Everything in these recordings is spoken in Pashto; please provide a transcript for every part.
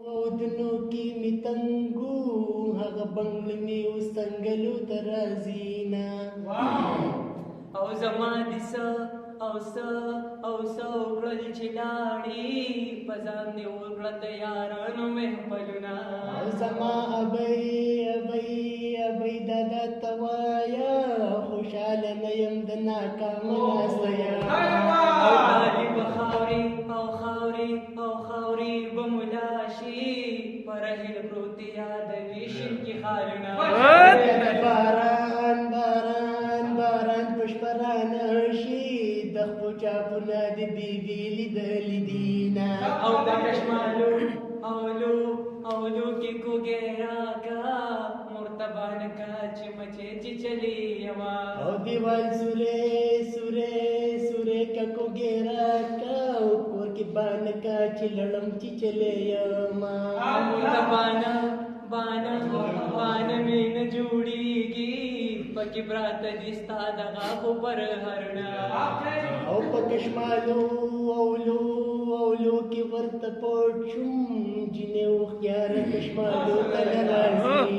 ودنو کې می تنګو هغه بنگل می وسنګلو ترازینا او زما دسه او کړل چې لاړې پزان دی ورکړه د یارانو محفلونه او زما ابۍ دادا توایا خوشاله نه یم د ناکامه ناستیا او ډالۍ به خاورې به ملا شي پر هیل پروت یادوي شینکي خالونه باران پشپرانه شي د خپو چاپونه د بیبي لیدلي دینا او د کشمالو اولو کې کوګې راکا مرتبان کا چې مچې چې چلی یما او دیوال سورې کا کوګې راکا او کور کې بان کا چې لړم چې چلی یما بان مین جوړیږي پکې برات دستا دغه خو پر هرنا او پکشمالو اولو کې ورته پټ شوم جنې وخیار کشمالو تل راځي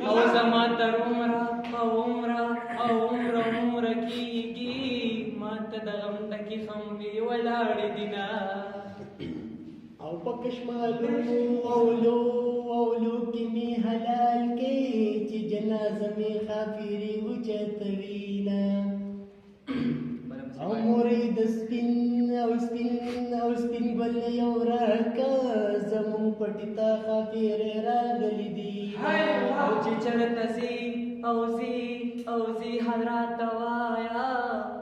او زما تر عمره کېږي ماته د غم ټکي خمبې ولاړې دینا او پکشمالو اولو کې می حلال کې چې جنازه می خافيري وچتوینا او مرید سپین ګل یو راکا زمون پټیتا خافيره راغلی دی او چې چرته اوزي حضرات وایا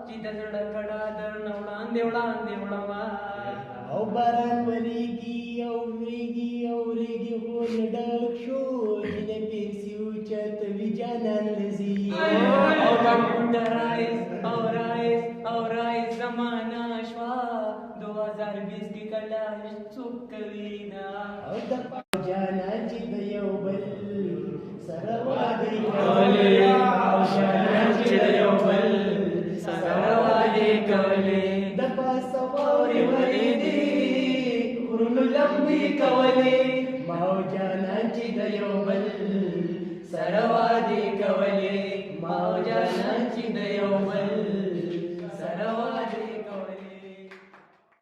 چې د زړه کډا درنه وړاندې وړما او باران وریږي خو ډک شو جنې پیسې اوچتوي جانان لذي او کمپیوټرایز زمانہ شوا 2020 کې کله څوک کوي نه او د جانا چې د یو بل سره واده کولې د پاسه واورې ورېدې غرونو لمبې کولې ماو جانا چې د یو بل سره واده کولې ماو جانا